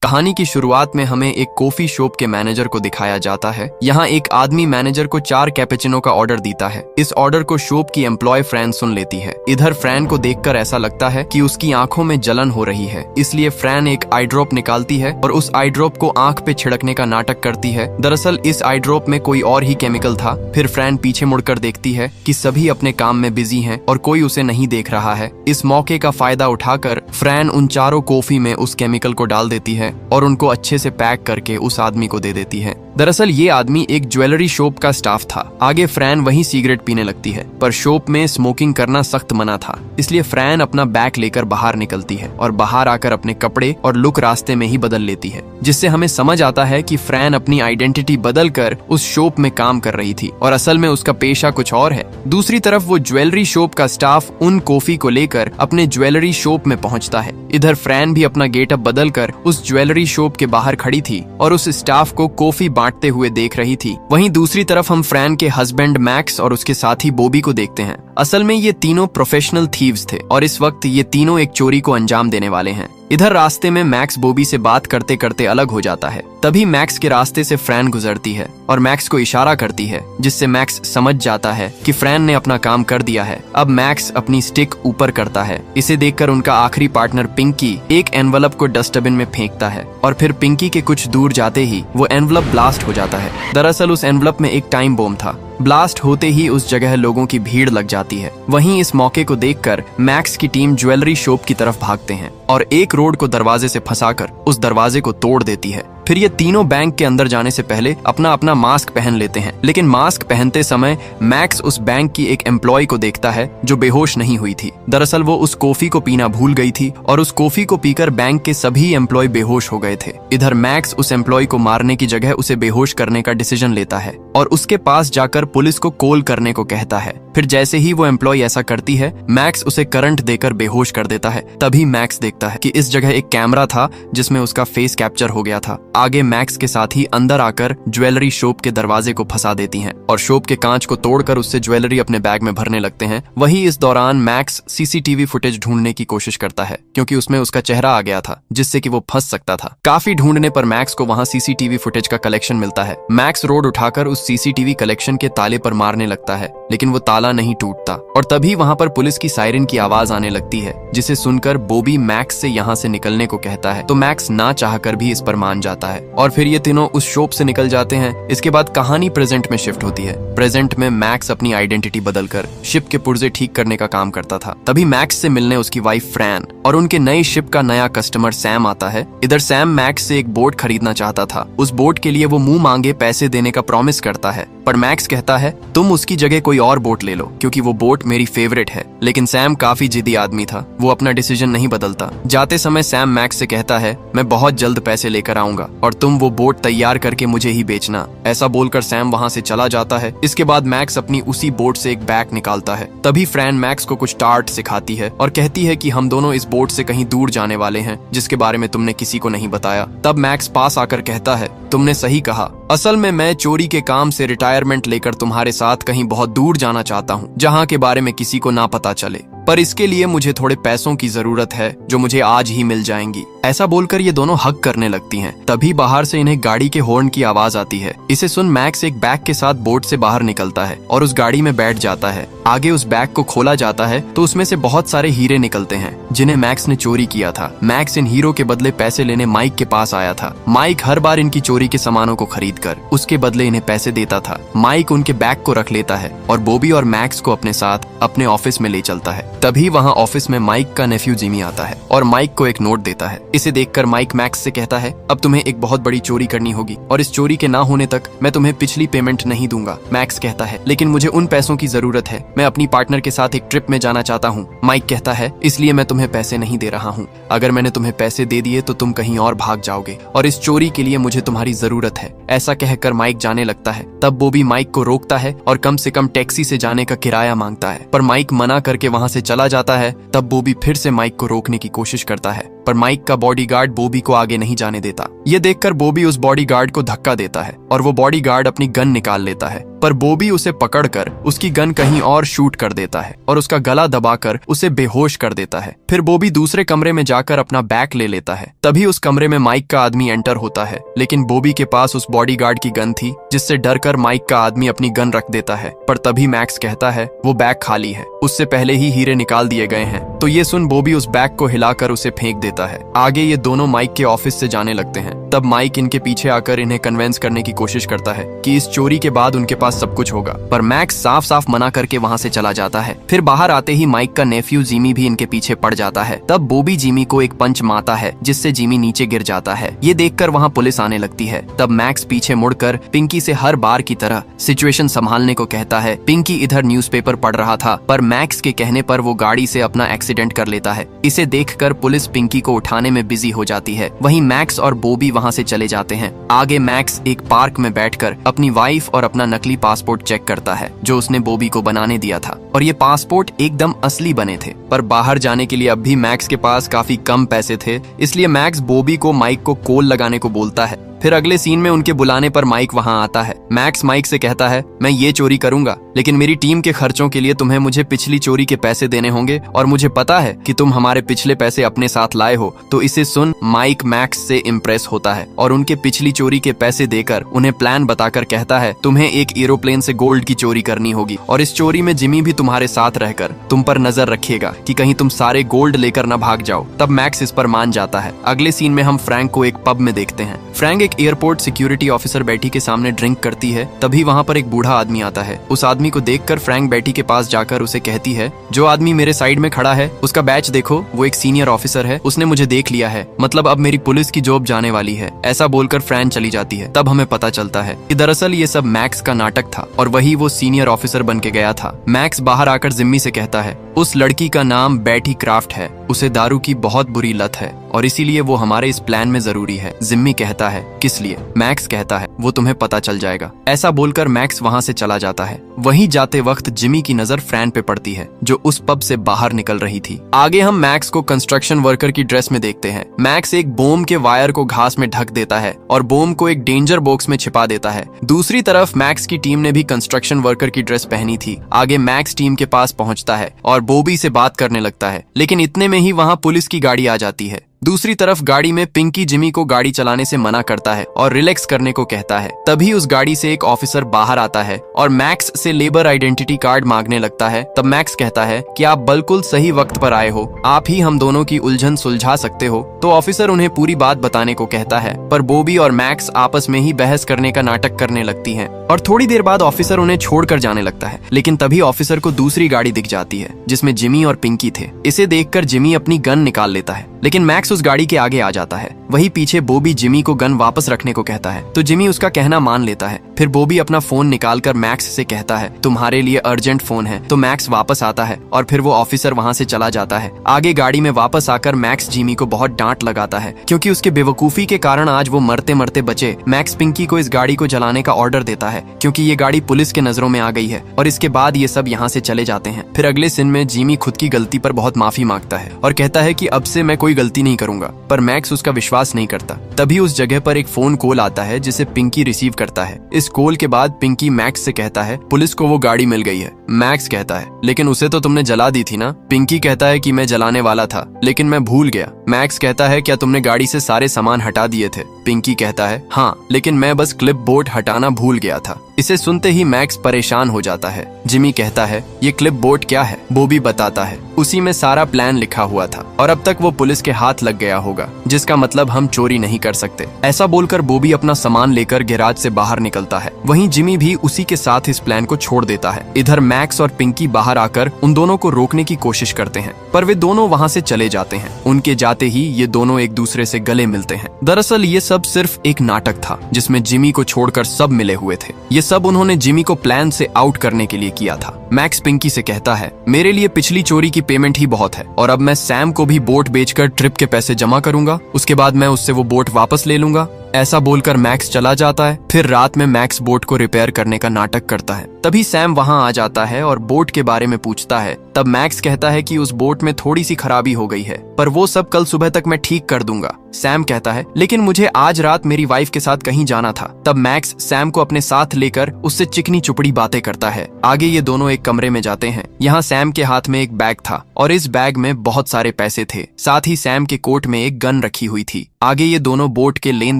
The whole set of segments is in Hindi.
कहानी की शुरुआत में हमें एक कॉफी शॉप के मैनेजर को दिखाया जाता है। यहाँ एक आदमी मैनेजर को 4 कैपेचिनो का ऑर्डर देता है। इस ऑर्डर को शॉप की एम्प्लॉय फ्रैन सुन लेती है। इधर फ्रैन को देखकर ऐसा लगता है कि उसकी आंखों में जलन हो रही है, इसलिए फ्रैन एक आई ड्रॉप निकालती है और उस आई ड्रॉप को आंख पे छिड़कने का नाटक करती है। दरअसल इस आई ड्रॉप में कोई और ही केमिकल था। फिर फ्रैन पीछे मुड़कर देखती है कि सभी अपने काम में बिजी हैं और कोई उसे नहीं देख रहा है। इस मौके का फायदा उठाकर फ्रैन उन चारों कॉफी में उस केमिकल को डाल देती है और उनको अच्छे से पैक करके उस आदमी को दे देती है। दरअसल ये आदमी एक ज्वेलरी शॉप का स्टाफ था। आगे फ्रैन वहीं सिगरेट पीने लगती है, पर शॉप में स्मोकिंग करना सख्त मना था, इसलिए फ्रैन अपना बैग लेकर बाहर निकलती है और बाहर आकर अपने कपड़े और लुक रास्ते में ही बदल लेती है, जिससे हमें समझ आता है कि फ्रैन अपनी आइडेंटिटी बदलकर उस शॉप में काम कर रही थी और असल में उसका पेशा कुछ और है। दूसरी तरफ वो ज्वेलरी शॉप का स्टाफ उन कॉफी को लेकर अपने ज्वेलरी शॉप में पहुंचता है। इधर फ्रैन भी अपना गेटअप बदलकर उस ज्वेलरी शॉप के बाहर खड़ी थी और उस स्टाफ को कॉफी बांटते हुए देख रही थी। वहीं दूसरी तरफ हम फ्रैन के हस्बैंड मैक्स और उसके साथी बॉबी को देखते हैं। असल में ये तीनों प्रोफेशनल थीव्स थे और इस वक्त ये तीनों एक चोरी को अंजाम देने वाले हैं। इधर रास्ते में मैक्स बॉबी से बात करते करते अलग हो जाता है। तभी मैक्स के रास्ते से फ्रैन गुजरती है और मैक्स को इशारा करती है, जिससे मैक्स समझ जाता है कि फ्रैन ने अपना काम कर दिया है। अब मैक्स अपनी स्टिक ऊपर करता है। इसे देखकर उनका आखिरी पार्टनर पिंकी एक एनवलप को डस्टबिन में फेंकता है और फिर पिंकी के कुछ दूर जाते ही वो एनवलप ब्लास्ट हो जाता है। दरअसल उस एनवलप में एक टाइम बॉम्ब था। ब्लास्ट होते ही उस जगह लोगों की भीड़ लग जाती है। वहीं इस मौके को देखकर मैक्स की टीम ज्वेलरी शॉप की तरफ भागते हैं और एक रोड को दरवाजे से फंसाकर उस दरवाजे को तोड़ देती है। फिर ये तीनों बैंक के अंदर जाने से पहले अपना अपना मास्क पहन लेते हैं, लेकिन मास्क पहनते समय मैक्स उस बैंक की एक एम्प्लॉय को देखता है जो बेहोश नहीं हुई थी। दरअसल वो उस कॉफी को पीना भूल गई थी और उस कॉफी को पीकर बैंक के सभी एम्प्लॉय बेहोश हो गए थे। इधर मैक्स उस एम्प्लॉय को मारने की जगह उसे बेहोश करने का डिसीजन लेता है और उसके पास जाकर पुलिस को कॉल करने को कहता है। फिर जैसे ही वो एम्प्लॉय ऐसा करती है, मैक्स उसे करंट देकर बेहोश कर देता है। तभी मैक्स देखता है कि इस जगह एक कैमरा था जिसमें उसका फेस कैप्चर हो गया था। आगे मैक्स के साथी अंदर आकर ज्वेलरी शॉप के दरवाजे को फंसा देती हैं और शॉप के कांच को तोड़कर उससे ज्वेलरी अपने बैग में भरने लगते हैं। वहीं इस दौरान मैक्स सीसीटीवी फुटेज ढूंढने की कोशिश करता है, क्योंकि उसमें उसका चेहरा आ गया था जिससे कि वो फंस सकता था। काफी ढूंढने पर मैक्स को वहां सीसीटीवी फुटेज का कलेक्शन मिलता है। मैक्स रोड उठाकर उस सीसीटीवी कलेक्शन के ताले पर मारने लगता है, लेकिन वो ताला नहीं टूटता और तभी वहां पर पुलिस की सायरन की आवाज आने लगती है, जिसे सुनकर बॉबी मैक्स से यहाँ से निकलने को कहता है। तो मैक्स ना चाहकर भी इस पर मान जाता है और फिर ये तीनों उस शॉप से निकल जाते हैं। इसके बाद कहानी प्रेजेंट में शिफ्ट होती है। प्रेजेंट में मैक्स अपनी आइडेंटिटी बदलकर शिप के पुर्जे ठीक करने का काम करता था। तभी मैक्स से मिलने उसकी वाइफ फ्रैन और उनके नई शिप का नया कस्टमर सैम आता है। इधर सैम मैक्स से एक बोट खरीदना चाहता था। उस बोट के लिए वो मुंह मांगे पैसे देने का प्रॉमिस करता है, पर मैक्स कहता है तुम उसकी जगह कोई और बोट ले लो, क्योंकि वो बोट मेरी फेवरेट है। लेकिन सैम काफी जिद्दी आदमी था, वो अपना डिसीजन नहीं बदलता। जाते समय सैम मैक्स से कहता है मैं बहुत जल्द पैसे लेकर आऊंगा और तुम वो बोट तैयार करके मुझे ही बेचना। ऐसा बोलकर सैम वहां से चला जाता है। इसके बाद मैक्स अपनी उसी बोट से एक बैग निकालता है। तभी फ्रैन मैक्स को कुछ टार्ट सिखाती है और कहती है कि हम दोनों इस बोट से कहीं दूर जाने वाले हैं, जिसके बारे में तुमने किसी को नहीं बताया। तब मैक्स पास आकर कहता है तुमने सही कहा, असल में मैं चोरी के काम से रिटायरमेंट लेकर तुम्हारे साथ कहीं बहुत दूर जाना चाहता हूँ, जहाँ के बारे में किसी को ना पता चले, पर इसके लिए मुझे थोड़े पैसों की जरूरत है जो मुझे आज ही मिल जाएंगी। ऐसा बोलकर ये दोनों हग करने लगती हैं। तभी बाहर से इन्हें गाड़ी के हॉर्न की आवाज आती है। इसे सुन मैक्स एक बैग के साथ बोट से बाहर निकलता है और उस गाड़ी में बैठ जाता है। आगे उस बैग को खोला जाता है तो उसमें से बहुत सारे हीरे निकलते हैं जिन्हें मैक्स ने चोरी किया था। मैक्स इन हीरो के बदले पैसे लेने माइक के पास आया था। माइक हर बार इनकी चोरी के सामानों को खरीदकर उसके बदले इन्हें पैसे देता था। माइक उनके बैग को रख लेता है और बॉबी और मैक्स को अपने साथ अपने ऑफिस में ले चलता है। तभी वहाँ ऑफिस में माइक का नेफ्यू जिमी आता है और माइक को एक नोट देता है। इसे देखकर माइक मैक्स से कहता है अब तुम्हें एक बहुत बड़ी चोरी करनी होगी और इस चोरी के ना होने तक मैं तुम्हें पिछली पेमेंट नहीं दूंगा। मैक्स कहता है लेकिन मुझे उन पैसों की जरूरत है, मैं अपनी पार्टनर के साथ एक ट्रिप में जाना चाहता हूँ। माइक कहता है इसलिए मैं तुम्हें पैसे नहीं दे रहा हूँ, अगर मैंने तुम्हें पैसे दे दिए तो तुम कहीं और भाग जाओगे और इस चोरी के लिए मुझे तुम्हारी जरूरत है। ऐसा कहकर माइक जाने लगता है। तब बॉबी माइक को रोकता है और कम से कम टैक्सी से जाने का किराया मांगता है, पर माइक मना करके वहाँ से चला जाता है। तब बॉबी फिर से माइक को रोकने की कोशिश करता है, पर माइक का बॉडीगार्ड बॉबी को आगे नहीं जाने देता। ये देखकर बॉबी उस बॉडीगार्ड को धक्का देता है और वो बॉडीगार्ड अपनी गन निकाल लेता है, पर बॉबी उसे पकड़कर उसकी गन कहीं और शूट कर देता है और उसका गला दबाकर उसे बेहोश कर देता है। फिर बॉबी दूसरे कमरे में जाकर अपना बैग ले लेता है। तभी उस कमरे में माइक का आदमी एंटर होता है, लेकिन बॉबी के पास उस बॉडीगार्ड की गन थी, जिससे डरकर माइक का आदमी अपनी गन रख देता है। पर तभी मैक्स कहता है वो बैग खाली है, उससे पहले ही हीरे निकाल दिए गए हैं। तो ये सुन बॉबी उस बैग को हिलाकर उसे फेंक देता है। आगे ये दोनों माइक के ऑफिस से जाने लगते हैं। तब माइक इनके पीछे आकर इन्हें कन्वेंस करने की कोशिश करता है कि इस चोरी के बाद उनके पास सब कुछ होगा, पर मैक्स साफ साफ मना करके वहाँ से चला जाता है। फिर बाहर आते ही माइक का नेफ्यू जिमी भी इनके पीछे पड़ जाता है। तब बॉबी जिमी को एक पंच मारता है, जिससे जिमी नीचे गिर जाता है। ये देखकर वहाँ पुलिस आने लगती है। तब मैक्स पीछे मुड़कर पिंकी से हर बार की तरह सिचुएशन संभालने को कहता है। पिंकी इधर न्यूज़पेपर पढ़ रहा था, पर मैक्स के कहने पर वो गाड़ी से अपना एक्सीडेंट कर लेता है। इसे देखकर पुलिस पिंकी को उठाने में बिजी हो जाती है। वहीं मैक्स और बॉबी वहाँ से चले जाते हैं। आगे मैक्स एक पार्क में बैठकर अपनी वाइफ और अपना नकली पासपोर्ट चेक करता है, जो उसने बॉबी को बनाने दिया था, और ये पासपोर्ट एकदम असली बने थे। पर बाहर जाने के लिए अब भी मैक्स के पास काफी कम पैसे थे, इसलिए मैक्स बॉबी को माइक को कॉल लगाने को बोलता है। फिर अगले सीन में उनके बुलाने पर माइक वहां आता है। मैक्स माइक से कहता है मैं ये चोरी करूंगा, लेकिन मेरी टीम के खर्चों के लिए तुम्हें मुझे पिछली चोरी के पैसे देने होंगे, और मुझे पता है कि तुम हमारे पिछले पैसे अपने साथ लाए हो। तो इसे सुन माइक मैक्स से इम्प्रेस होता है और उनके पिछली चोरी के पैसे देकर उन्हें प्लान बताकर कहता है तुम्हें एक एरोप्लेन से गोल्ड की चोरी करनी होगी, और इस चोरी में जिमी भी तुम्हारे साथ रहकर तुम पर नजर रखेगा कि कहीं तुम सारे गोल्ड लेकर न भाग जाओ। तब मैक्स इस पर मान जाता है। अगले सीन में हम फ्रैंक को एक पब में देखते हैं। फ्रैंक एक एयरपोर्ट सिक्योरिटी ऑफिसर बेटी के सामने ड्रिंक करती है। तभी वहाँ पर एक बूढ़ा आदमी आता है। उस आदमी को देखकर फ्रैंक बेटी के पास जाकर उसे कहती है जो आदमी मेरे साइड में खड़ा है उसका बैच देखो, वो एक सीनियर ऑफिसर है, उसने मुझे देख लिया है, मतलब अब मेरी पुलिस की जॉब जाने वाली है। ऐसा बोलकर फ्रैंक चली जाती है। तब हमें पता चलता है कि दरअसल ये सब मैक्स का नाटक था और वही वो सीनियर ऑफिसर बन के गया था। मैक्स बाहर आकर जिम्मी से कहता है उस लड़की का नाम बेटी क्राफ्ट है, उसे दारू की बहुत बुरी लत है और इसीलिए वो हमारे इस प्लान में जरूरी है। जिम्मी कहता है किस लिए? मैक्स कहता है वो तुम्हें पता चल जाएगा। ऐसा बोलकर मैक्स वहाँ से चला जाता है। वहीं जाते वक्त जिमी की नजर फ्रैन पे पड़ती है, जो उस पब से बाहर निकल रही थी। आगे हम मैक्स को कंस्ट्रक्शन वर्कर की ड्रेस में देखते हैं। मैक्स एक बोम के वायर को घास में ढक देता है और बोम को एक डेंजर बॉक्स में छिपा देता है। दूसरी तरफ मैक्स की टीम ने भी कंस्ट्रक्शन वर्कर की ड्रेस पहनी थी। आगे मैक्स टीम के पास पहुंचता है और बॉबी से बात करने लगता है, लेकिन इतने में ही वहां पुलिस की गाड़ी आ जाती है। दूसरी तरफ गाड़ी में पिंकी जिमी को गाड़ी चलाने से मना करता है और रिलैक्स करने को कहता है। तभी उस गाड़ी से एक ऑफिसर बाहर आता है और मैक्स से लेबर आइडेंटिटी कार्ड मांगने लगता है। तब मैक्स कहता है कि आप बिल्कुल सही वक्त पर आए हो, आप ही हम दोनों की उलझन सुलझा सकते हो। तो ऑफिसर उन्हें पूरी बात बताने को कहता है, पर बॉबी और मैक्स आपस में ही बहस करने का नाटक करने लगती हैं और थोड़ी देर बाद ऑफिसर उन्हें छोड़कर जाने लगता है। लेकिन तभी ऑफिसर को दूसरी गाड़ी दिख जाती है जिसमें जिमी और पिंकी थे। इसे देखकर जिमी अपनी गन निकाल लेता है, लेकिन मैक्स उस गाड़ी के आगे आ जाता है। वहीं पीछे बॉबी जिमी को गन वापस रखने को कहता है, तो जिमी उसका कहना मान लेता है। फिर बॉबी अपना फोन निकालकर मैक्स से कहता है तुम्हारे लिए अर्जेंट फोन है। तो मैक्स वापस आता है और फिर वो ऑफिसर वहाँ से चला जाता है। आगे गाड़ी में वापस आकर मैक्स जिमी को बहुत डांट लगाता है, क्योंकि उसके बेवकूफी के कारण आज वो मरते मरते बचे। मैक्स पिंकी को इस गाड़ी को जलाने का ऑर्डर देता है, क्योंकि ये गाड़ी पुलिस के नजरों में आ गई है, और इसके बाद ये सब यहाँ से चले जाते हैं। फिर अगले सीन में जिमी खुद की गलती पर बहुत माफी मांगता है और कहता है कि अब से मैं कोई गलती नहीं करूंगा, पर मैक्स उसका विश्वास नहीं करता। तभी उस जगह पर एक फोन कॉल आता है जिसे पिंकी रिसीव करता है। इस कॉल के बाद पिंकी मैक्स से कहता है पुलिस को वो गाड़ी मिल गई है। मैक्स कहता है लेकिन उसे तो तुमने जला दी थी ना। पिंकी कहता है कि मैं जलाने वाला था, लेकिन मैं भूल गया। मैक्स कहता है क्या तुमने गाड़ी से सारे सामान हटा दिए थे? पिंकी कहता है हाँ, लेकिन मैं बस क्लिप बोर्ड हटाना भूल गया था। इसे सुनते ही मैक्स परेशान हो जाता है। जिमी कहता है ये क्लिप बोर्ड क्या है? बॉबी बताता है उसी में सारा प्लान लिखा हुआ था और अब तक वो पुलिस के हाथ लग गया होगा, जिसका मतलब हम चोरी नहीं कर सकते। ऐसा बोलकर बॉबी अपना सामान लेकर गैराज से बाहर निकलता है। वहीं जिमी भी उसी के साथ इस प्लान को छोड़ देता है। इधर मैक्स और पिंकी बाहर आकर उन दोनों को रोकने की कोशिश करते हैं, पर वे दोनों वहाँ से चले जाते हैं। उनके जाते ही ये दोनों एक दूसरे से गले मिलते हैं। दरअसल ये सब सिर्फ एक नाटक था जिसमें जिमी को छोड़कर सब मिले हुए थे। ये सब उन्होंने जिमी को प्लान से आउट करने के लिए किया था। मैक्स पिंकी से कहता है मेरे लिए पिछली चोरी की पेमेंट ही बहुत है और अब मैं सैम को भी बोट बेचकर ट्रिप के पैसे जमा करूंगा, उसके बाद मैं उससे वो बोट वापस ले लूंगा। ऐसा बोलकर मैक्स चला जाता है। फिर रात में मैक्स बोट को रिपेयर करने का नाटक करता है। तभी सैम वहां आ जाता है और बोट के बारे में पूछता है। तब मैक्स कहता है कि उस बोट में थोड़ी सी खराबी हो गई है, पर वो सब कल सुबह तक मैं ठीक कर दूंगा। सैम कहता है लेकिन मुझे आज रात मेरी वाइफ के साथ कहीं जाना था। तब मैक्स सैम को अपने साथ लेकर उससे चिकनी चुपड़ी बातें करता है। आगे ये दोनों एक कमरे में जाते हैं। यहाँ सैम के हाथ में एक बैग था और इस बैग में बहुत सारे पैसे थे। साथ ही सैम के कोट में एक गन रखी हुई थी। आगे ये दोनों बोट के लेन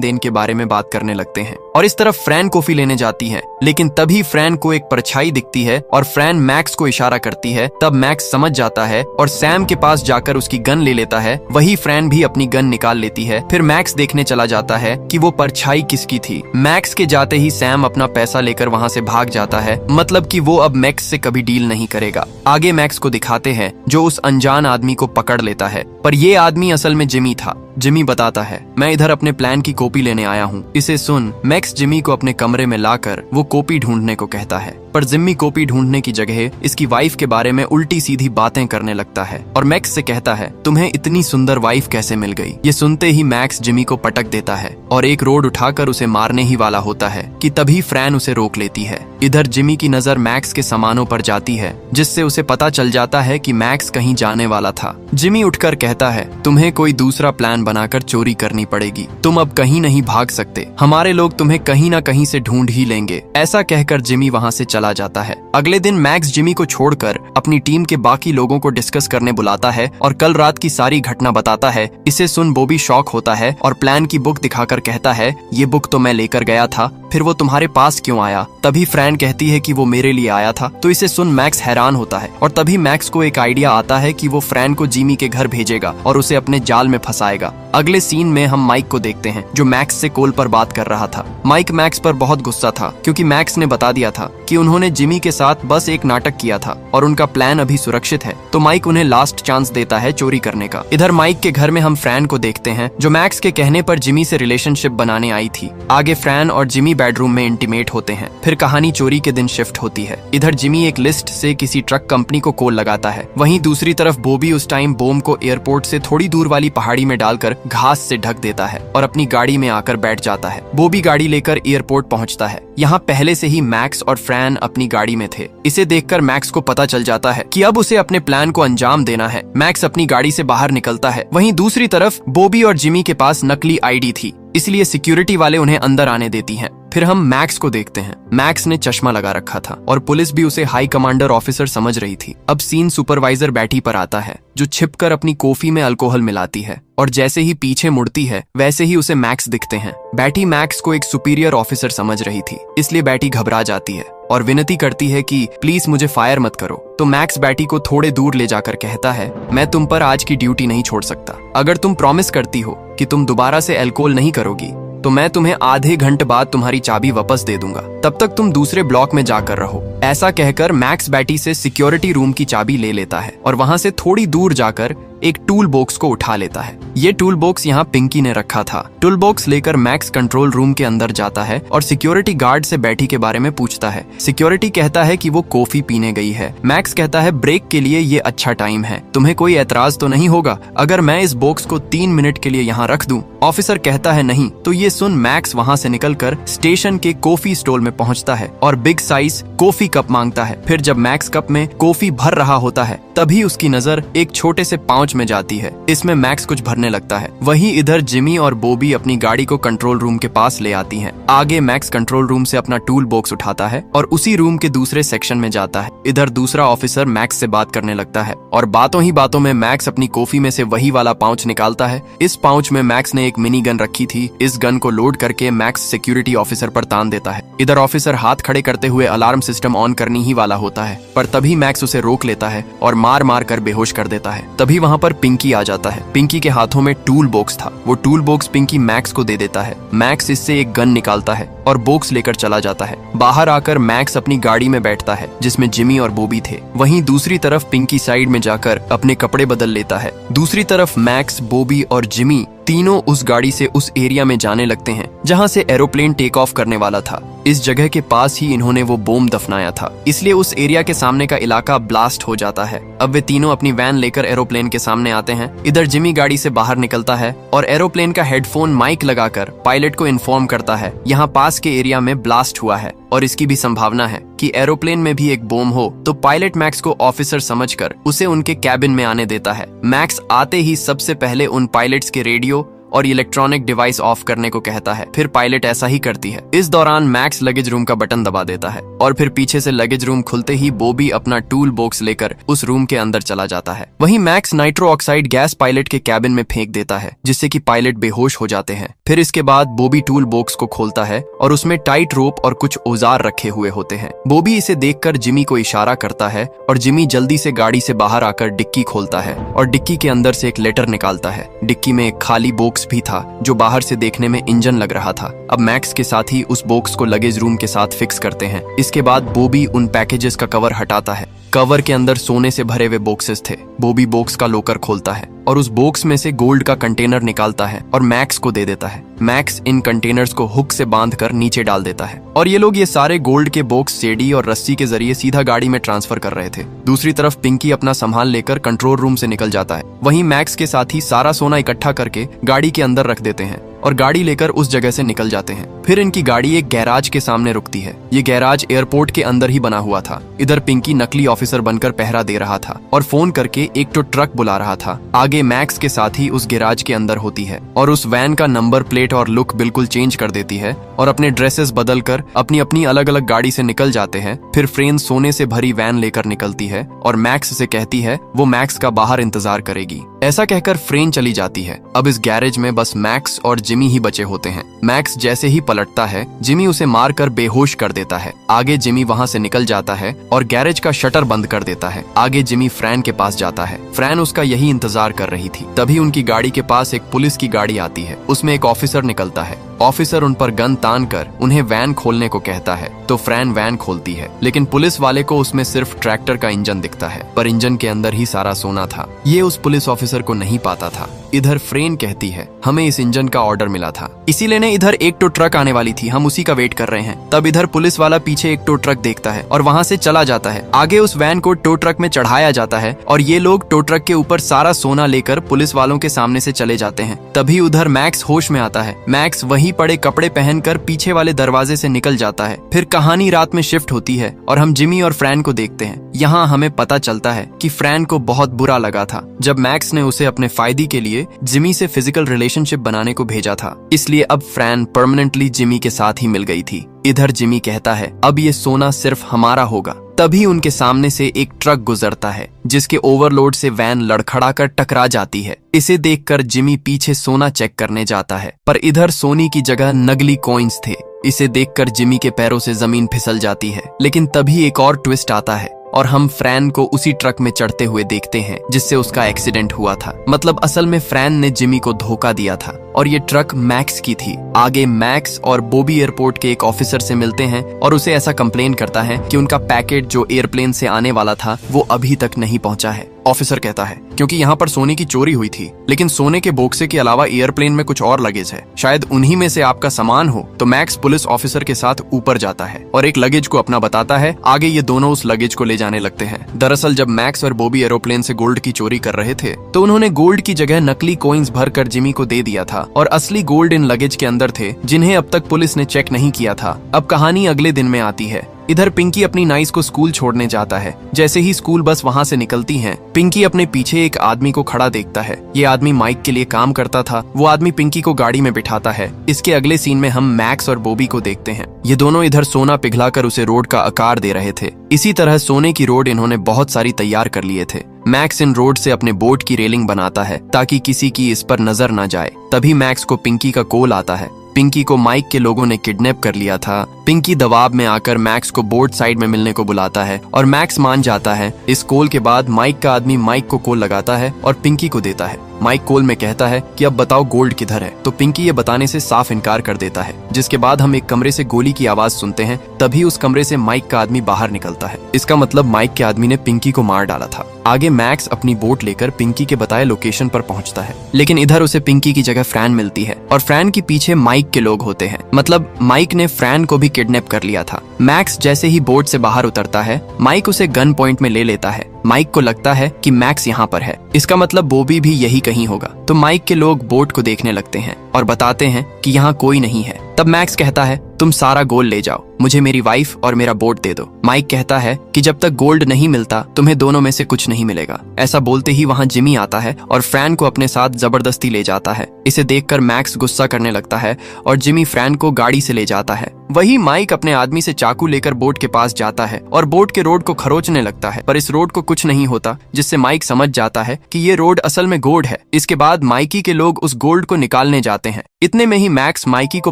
देन के बारे में बात करने लगते हैं और इस तरफ फ्रैन कॉफी लेने जाती है। लेकिन तभी फ्रैन को एक परछाई दिखती है और फ्रैन मैक्स को इशारा करती है। तब मैक्स समझ जाता है और सैम के पास जाकर उसकी गन ले लेता है। वही फ्रैन भी अपनी गन निकाल लेती है। फिर मैक्स देखने चला जाता है कि वो परछाई किसकी थी। मैक्स के जाते ही सैम अपना पैसा लेकर वहाँ से भाग जाता है, मतलब कि वो अब मैक्स से कभी डील नहीं करेगा। आगे मैक्स को दिखाते हैं जो उस अनजान आदमी को पकड़ लेता है, पर ये आदमी असल में जिमी था। जिमी बताता है मैं इधर अपने प्लान की कॉपी लेने आया हूँ। इसे सुन मैक्स जिमी को अपने कमरे में लाकर वो कॉपी ढूंढने को कहता है, पर जिमी कॉपी ढूंढने की जगह इसकी वाइफ के बारे में उल्टी सीधी बातें करने लगता है और मैक्स से कहता है तुम्हें इतनी सुंदर वाइफ कैसे मिल गई। ये सुनते ही मैक्स जिमी को पटक देता है और एक रोड उठाकर उसे मारने ही वाला होता है कि तभी फ्रैन उसे रोक लेती है। इधर जिमी की नजर मैक्स के सामानों पर जाती है, जिससे उसे पता चल जाता है कि मैक्स कहीं जाने वाला था। जिमी उठकर कहता है तुम्हें कोई दूसरा प्लान बनाकर चोरी करनी पड़ेगी, तुम अब कहीं नहीं भाग सकते, हमारे लोग तुम्हें कहीं ना कहीं से ढूंढ ही लेंगे। ऐसा कहकर जिमी वहाँ से चला जाता है। अगले दिन मैक्स जिमी को छोड़कर अपनी टीम के बाकी लोगों को डिस्कस करने बुलाता है और कल रात की सारी घटना बताता है। इसे सुन बॉबी शॉक होता है और प्लान की बुक दिखाकर कहता है ये बुक तो मैं लेकर गया था, फिर वो तुम्हारे पास क्यों आया। तभी फ्रैन कहती है कि वो मेरे लिए आया था। तो इसे सुन मैक्स हैरान होता है और तभी मैक्स को एक आइडिया आता है कि वो फ्रैन को जिमी के घर भेजेगा और उसे अपने जाल में फंसाएगा। अगले सीन में हम माइक को देखते हैं जो मैक्स से कॉल पर बात कर रहा था। माइक मैक्स पर बहुत गुस्सा था क्योंकि मैक्स ने बता दिया था कि उन्होंने जिमी के साथ बस एक नाटक किया था और उनका प्लान अभी सुरक्षित है। तो माइक उन्हें लास्ट चांस देता है चोरी करने का। इधर माइक के घर में हम फ्रैन को देखते हैं जो मैक्स के कहने पर जिमी से रिलेशनशिप बनाने आई थी। आगे फ्रैन और जिमी बेडरूम में इंटीमेट होते हैं। फिर कहानी चोरी के दिन शिफ्ट होती है। इधर जिमी एक लिस्ट से किसी ट्रक कंपनी को कॉल लगाता है। वहीं दूसरी तरफ बॉबी उस टाइम बॉम्ब को एयरपोर्ट से थोड़ी दूर वाली पहाड़ी में डालकर घास से ढक देता है और अपनी गाड़ी में आकर बैठ जाता है। बॉबी गाड़ी लेकर एयरपोर्ट पहुंचता है। यहाँ पहले से ही मैक्स और फ्रैन अपनी गाड़ी में थे। इसे देखकर मैक्स को पता चल जाता है कि अब उसे अपने प्लान को अंजाम देना है। मैक्स अपनी गाड़ी से बाहर निकलता है। वहीं दूसरी तरफ बॉबी और जिमी के पास नकली आईडी थी, इसलिए सिक्योरिटी वाले उन्हें अंदर आने देती हैं। फिर हम मैक्स को देखते हैं। मैक्स ने चश्मा लगा रखा था और पुलिस भी उसे हाई कमांडर ऑफिसर समझ रही थी। अब सीन सुपरवाइजर बैटी पर आता है जो छिपकर अपनी कॉफी में अल्कोहल मिलाती है और जैसे ही पीछे मुड़ती है वैसे ही उसे मैक्स दिखते हैं। बैटी मैक्स को एक सुपीरियर ऑफिसर समझ रही थी, इसलिए बैटी घबरा जाती है और विनती करती है कि प्लीज मुझे फायर मत करो। तो मैक्स बैटी को थोड़े दूर ले जाकर कहता है मैं तुम पर आज की ड्यूटी नहीं छोड़ सकता। अगर तुम प्रॉमिस करती हो कि तुम दोबारा से अल्कोहल नहीं करोगी तो मैं तुम्हें आधे घंटे बाद तुम्हारी चाबी वापस दे दूंगा, तब तक तुम दूसरे ब्लॉक में जाकर रहो। ऐसा कहकर मैक्स बैटी से सिक्योरिटी रूम की चाबी ले लेता है और वहां से थोड़ी दूर जाकर एक टूल बॉक्स को उठा लेता है। ये टूल बॉक्स यहाँ पिंकी ने रखा था। टूल बॉक्स लेकर मैक्स कंट्रोल रूम के अंदर जाता है और सिक्योरिटी गार्ड से बैटी के बारे में पूछता है। सिक्योरिटी कहता है कि वो कॉफी पीने गई है। मैक्स कहता है ब्रेक के लिए ये अच्छा टाइम है, तुम्हें कोई एतराज तो नहीं होगा अगर मैं इस बॉक्स को 3 मिनट के लिए यहाँ रख दूं। ऑफिसर कहता है नहीं। तो ये सुन मैक्स वहाँ से निकलकर स्टेशन के कॉफी स्टॉल में पहुँचता है और बिग साइज कॉफी कप मांगता है। फिर जब मैक्स कप में कॉफी भर रहा होता है तभी उसकी नजर एक छोटे से पाउच में जाती है। इसमें मैक्स कुछ भरने लगता है। वहीं इधर जिमी और बॉबी अपनी गाड़ी को कंट्रोल रूम के पास ले आती हैं। आगे मैक्स कंट्रोल रूम से अपना टूल बॉक्स उठाता है और उसी रूम के दूसरे सेक्शन में जाता है। इधर दूसरा ऑफिसर मैक्स से बात करने लगता है और बातों ही बातों में मैक्स अपनी कॉफी में से वही वाला पाउच निकालता है। इस पाउच में मैक्स ने एक मिनी गन रखी थी। इस गन को लोड करके मैक्स सिक्योरिटी ऑफिसर पर तान देता है। इधर ऑफिसर हाथ खड़े करते हुए अलार्म सिस्टम ऑन करने ही वाला होता है, पर तभी मैक्स उसे रोक लेता है और मार मार कर बेहोश कर देता है। तभी वहाँ पर पिंकी आ जाता है। पिंकी के हाथों में टूल बॉक्स था। वो टूल बॉक्स पिंकी मैक्स को दे देता है। मैक्स इससे एक गन निकालता है और बॉक्स लेकर चला जाता है। बाहर आकर मैक्स अपनी गाड़ी में बैठता है जिसमें जिमी और बॉबी थे। वहीं दूसरी तरफ पिंकी साइड में जाकर अपने कपड़े बदल लेता है। दूसरी तरफ मैक्स, बॉबी और जिमी तीनों उस गाड़ी से उस एरिया में जाने लगते हैं जहां से एरोप्लेन टेक ऑफ करने वाला था। इस जगह के पास ही इन्होंने वो बॉम्ब दफनाया था, इसलिए उस एरिया के सामने का इलाका ब्लास्ट हो जाता है। अब वे तीनों अपनी वैन लेकर एरोप्लेन के सामने आते हैं। इधर जिमी गाड़ी से बाहर निकलता है और एरोप्लेन का हेडफोन माइक लगाकर पायलट को इन्फॉर्म करता है यहाँ पास के एरिया में ब्लास्ट हुआ है और इसकी भी संभावना है कि एरोप्लेन में भी एक बॉम्ब हो। तो पायलट मैक्स को ऑफिसर समझकर उसे उनके कैबिन में आने देता है। मैक्स आते ही सबसे पहले उन पायलट्स के रेडियो और इलेक्ट्रॉनिक डिवाइस ऑफ करने को कहता है। फिर पायलट ऐसा ही करती है। इस दौरान मैक्स लगेज रूम का बटन दबा देता है और फिर पीछे से लगेज रूम खुलते ही बॉबी अपना टूल बॉक्स लेकर उस रूम के अंदर चला जाता है। वहीं max nitro oxide gas pilot के कैबिन में फेंक देता है जिससे कि पायलट बेहोश हो जाते हैं। फिर इसके बाद बॉबी टूल बॉक्स को खोलता है और उसमें टाइट रोप और कुछ औजार रखे हुए होते हैं। बॉबी इसे देखकर जिमी को इशारा करता है और जिमी जल्दी से गाड़ी से बाहर आकर डिक्की खोलता है और डिक्की के अंदर से एक लेटर निकालता है। डिक्की में एक खाली बॉक्स भी था जो बाहर से देखने में इंजन लग रहा था। अब मैक्स के साथ ही उस बॉक्स को लगेज रूम के साथ फिक्स करते हैं। इसके बाद बॉबी उन पैकेजेस का कवर हटाता है। कवर के अंदर सोने से भरे हुए बॉक्सेस थे। बॉबी बॉक्स का लॉकर खोलता है और उस बॉक्स में से गोल्ड का कंटेनर निकालता है और मैक्स को दे देता है। मैक्स इन कंटेनर्स को हुक से बांधकर नीचे डाल देता है और ये लोग ये सारे गोल्ड के बॉक्स सीढ़ी और रस्सी के जरिए सीधा गाड़ी में ट्रांसफर कर रहे थे। दूसरी तरफ पिंकी अपना सामान लेकर कंट्रोल रूम से निकल जाता है। वहीं मैक्स के साथ ही सारा सोना इकट्ठा करके गाड़ी के अंदर रख देते हैं और गाड़ी लेकर उस जगह से निकल जाते हैं। फिर इनकी गाड़ी एक गैराज के सामने रुकती है। ये गैराज एयरपोर्ट के अंदर ही बना हुआ था। इधर पिंकी नकली ऑफिसर बनकर पहरा दे रहा था और फोन करके एक तो ट्रक बुला रहा था। आगे मैक्स के साथ ही उस गैराज के अंदर होती है और उस वैन का नंबर प्लेट और लुक बिल्कुल चेंज कर देती है और अपने ड्रेसेस बदल कर अपनी अपनी अलग अलग गाड़ी से निकल जाते हैं। फिर फ्रेन सोने से भरी वैन लेकर निकलती है और मैक्स से कहती है वो मैक्स का बाहर इंतजार करेगी। ऐसा कहकर फ्रेन चली जाती है। अब इस गैरेज में बस मैक्स और जिमी ही बचे होते हैं। मैक्स जैसे ही पलटता है जिमी उसे मारकर बेहोश कर देता है। आगे जिमी वहां से निकल जाता है और गैरेज का शटर बंद कर देता है। आगे जिमी फ्रैन के पास जाता है। फ्रैन उसका यही इंतजार कर रही थी। तभी उनकी गाड़ी के पास एक पुलिस की गाड़ी आती है। उसमें एक ऑफिसर निकलता है। ऑफिसर उन पर गन तान कर उन्हें वैन खोलने को कहता है तो फ्रैन वैन खोलती है, लेकिन पुलिस वाले को उसमें सिर्फ ट्रैक्टर का इंजन दिखता है, पर इंजन के अंदर ही सारा सोना था। ये उस पुलिस ऑफिसर को नहीं पाता था। इधर फ्रेन कहती है हमें इस इंजन का ऑर्डर मिला था, इसी लेने इधर एक टो ट्रक आने वाली थी, हम उसी का वेट कर रहे हैं। तब इधर पुलिस वाला पीछे एक टो ट्रक देखता है और वहां से चला जाता है। आगे उस वैन को टो ट्रक में चढ़ाया जाता है और ये लोग टो ट्रक के ऊपर सारा सोना लेकर पुलिस वालों के सामने से चले जाते हैं। तभी उधर मैक्स होश में आता है। मैक्स वहीं पड़े कपड़े पहनकर पीछे वाले दरवाजे से निकल जाता है। फिर कहानी रात में शिफ्ट होती है और हम जिमी और फ्रैन को देखते हैं। यहाँ हमें पता चलता है कि फ्रैन को बहुत बुरा लगा था जब मैक्स ने उसे अपने फायदे के लिए जिमी से फिजिकल रिलेशनशिप बनाने को भेजा था, इसलिए अब फ्रैन परमानेंटली जिमी के साथ ही मिल गई थी। इधर जिमी कहता है अब ये सोना सिर्फ हमारा होगा। तभी उनके सामने से एक ट्रक गुजरता है जिसके ओवरलोड से वैन लड़खड़ाकर टकरा जाती है। इसे देखकर जिमी पीछे सोना चेक करने जाता है, पर इधर सोने की जगह नकली कॉइन्स थे। इसे देखकर जिमी के पैरों से जमीन फिसल जाती है, लेकिन तभी एक और ट्विस्ट आता है और हम फ्रैन को उसी ट्रक में चढ़ते हुए देखते हैं जिससे उसका एक्सीडेंट हुआ था। मतलब असल में फ्रैन ने जिमी को धोखा दिया था और ये ट्रक मैक्स की थी। आगे मैक्स और बॉबी एयरपोर्ट के एक ऑफिसर से मिलते हैं और उसे ऐसा कंप्लेन करता है कि उनका पैकेट जो एयरप्लेन से आने वाला था वो अभी तक नहीं पहुंचा है। ऑफिसर कहता है क्योंकि यहाँ पर सोने की चोरी हुई थी, लेकिन सोने के बोक्से के अलावा एयरप्लेन में कुछ और लगेज है, शायद उन्हीं में से आपका सामान हो। तो मैक्स पुलिस ऑफिसर के साथ ऊपर जाता है और एक लगेज को अपना बताता है। आगे ये दोनों उस लगेज को ले जाने लगते हैं। दरअसल जब मैक्स और बॉबी एरोप्लेन से गोल्ड की चोरी कर रहे थे तो उन्होंने गोल्ड की जगह नकली कॉइन्स भरकर जिमी को दे दिया था और असली गोल्ड इन लगेज के अंदर थे जिन्हें अब तक पुलिस ने चेक नहीं किया था। अब कहानी अगले दिन में आती है। इधर पिंकी अपनी नाइस को स्कूल छोड़ने जाता है। जैसे ही स्कूल बस वहां से निकलती है, पिंकी अपने पीछे एक आदमी को खड़ा देखता है। ये आदमी माइक के लिए काम करता था। वो आदमी पिंकी को गाड़ी में बिठाता है। इसके अगले सीन में हम मैक्स और बॉबी को देखते हैं। ये दोनों इधर सोना पिघलाकर उसे रोड का आकार दे रहे थे। इसी तरह सोने की रोड इन्होंने बहुत सारी तैयार कर लिए थे। मैक्स इन रोड से अपने बोट की रेलिंग बनाता है ताकि किसी की इस पर नजर न जाए। तभी मैक्स को पिंकी का कॉल आता है। पिंकी को माइक के लोगों ने किडनैप कर लिया था पिंकी दबाव में आकर मैक्स को बोर्ड साइड में मिलने को बुलाता है और मैक्स मान जाता है। इस कॉल के बाद माइक का आदमी माइक को कॉल लगाता है और पिंकी को देता है। माइक कॉल में कहता है कि अब बताओ गोल्ड किधर है, तो पिंकी ये बताने से साफ इनकार कर देता है। जिसके बाद हम एक कमरे से गोली की आवाज सुनते हैं। तभी उस कमरे से माइक का आदमी बाहर निकलता है। इसका मतलब माइक के आदमी ने पिंकी को मार डाला था। आगे मैक्स अपनी बोट लेकर पिंकी के बताए लोकेशन पर पहुंचता है, लेकिन इधर उसे पिंकी की जगह फ्रैन मिलती है और फ्रैन के पीछे माइक के लोग होते हैं। मतलब माइक ने फ्रैन को भी किडनैप कर लिया था। मैक्स जैसे ही बोट से बाहर उतरता है, माइक उसे गन पॉइंट में ले लेता है। माइक को लगता है कि मैक्स यहाँ पर है, इसका मतलब बॉबी भी यही कहीं होगा। तो माइक के लोग बोट को देखने लगते हैं और बताते हैं कि यहाँ कोई नहीं है। तब मैक्स कहता है तुम सारा गोल्ड ले जाओ, मुझे मेरी वाइफ और मेरा बोट दे दो। माइक कहता है कि जब तक गोल्ड नहीं मिलता तुम्हें दोनों में से कुछ नहीं मिलेगा। ऐसा बोलते ही वहाँ जिमी आता है और फ्रैन को अपने साथ जबरदस्ती ले जाता है। इसे देखकर मैक्स गुस्सा करने लगता है और जिमी फ्रैन को गाड़ी से ले जाता है। वही माइक अपने आदमी से चाकू लेकर बोट के पास जाता है और बोट के रोड को खरोचने लगता है, पर इस रोड को कुछ नहीं होता, जिससे माइक समझ जाता है कि ये रोड असल में गोल्ड है। इसके बाद माइकी के लोग उस गोल्ड को निकालने जाते हैं। इतने में ही मैक्स माइकी को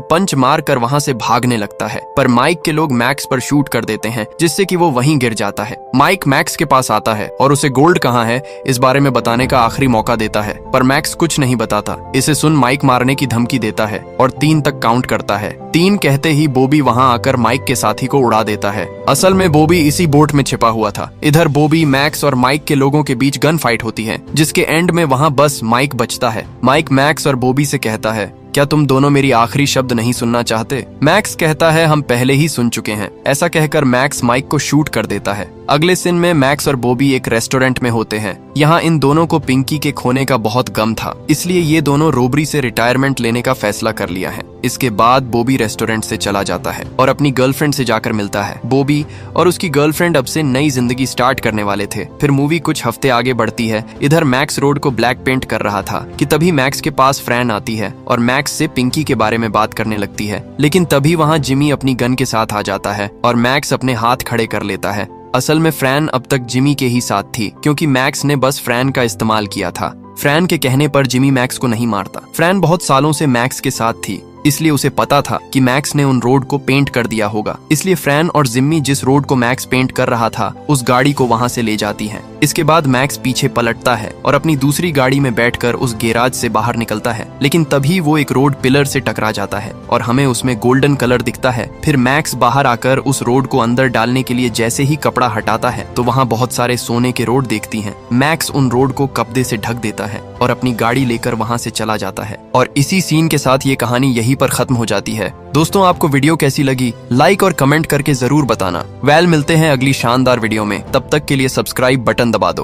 पंच मार कर वहाँ से भागने लगता है, पर माइक के लोग मैक्स पर शूट कर देते हैं, जिससे कि वो वहीं गिर जाता है। माइक मैक्स के पास आता है और उसे गोल्ड कहाँ है इस बारे में बताने का आखिरी मौका देता है, पर मैक्स कुछ नहीं बताता। इसे सुन माइक मारने की धमकी देता है और 3 तक काउंट करता है। 3 कहते ही बॉबी वहाँ आकर माइक के साथी को उड़ा देता है। असल में बॉबी इसी बोट में छिपा हुआ था। इधर बॉबी, मैक्स और माइक के लोगों के बीच गन फाइट होती है, जिसके एंड में वहाँ बस माइक बचता है। माइक मैक्स और बॉबी से कहता है क्या तुम दोनों मेरी आखिरी शब्द नहीं सुनना चाहते? मैक्स कहता है हम पहले ही सुन चुके हैं। ऐसा कहकर मैक्स माइक को शूट कर देता है। अगले सीन में मैक्स और बॉबी एक रेस्टोरेंट में होते हैं। यहाँ इन दोनों को पिंकी के खोने का बहुत गम था, इसलिए ये दोनों रोबरी से रिटायरमेंट लेने का फैसला कर लिया है। इसके बाद बॉबी रेस्टोरेंट से चला जाता है और अपनी गर्लफ्रेंड से जाकर मिलता है। बॉबी और उसकी गर्लफ्रेंड अब से नई जिंदगी स्टार्ट करने वाले थे। फिर मूवी कुछ हफ्ते आगे बढ़ती है। इधर मैक्स रोड को ब्लैक पेंट कर रहा था कि तभी मैक्स के पास फ्रैन आती है और मैक्स से पिंकी के बारे में बात करने लगती है। लेकिन तभी वहाँ जिमी अपनी गन के साथ आ जाता है और मैक्स अपने हाथ खड़े कर लेता है। असल में फ्रैन अब तक जिमी के ही साथ थी, क्योंकि मैक्स ने बस फ्रैन का इस्तेमाल किया था। फ्रैन के कहने पर जिमी मैक्स को नहीं मारता। फ्रैन बहुत सालों से मैक्स के साथ थी, इसलिए उसे पता था कि मैक्स ने उन रोड को पेंट कर दिया होगा। इसलिए फ्रैन और जिम्मी जिस रोड को मैक्स पेंट कर रहा था उस गाड़ी को वहां से ले जाती हैं। इसके बाद मैक्स पीछे पलटता है और अपनी दूसरी गाड़ी में बैठकर उस गैराज से बाहर निकलता है, लेकिन तभी वो एक रोड पिलर से टकरा जाता है और हमें उसमें गोल्डन कलर दिखता है। फिर मैक्स बाहर आकर उस रोड को अंदर डालने के लिए जैसे ही कपड़ा हटाता है तो वहाँ बहुत सारे सोने के रोड देखती हैं। मैक्स उन रोड को कपड़े से ढक देता है और अपनी गाड़ी लेकर वहाँ से चला जाता है। और इसी सीन के साथ ये कहानी यहीं पर खत्म हो जाती है। दोस्तों, आपको वीडियो कैसी लगी लाइक और कमेंट करके जरूर बताना। मिलते हैं अगली शानदार वीडियो में, तब तक के लिए सब्सक्राइब बटन दबा दो।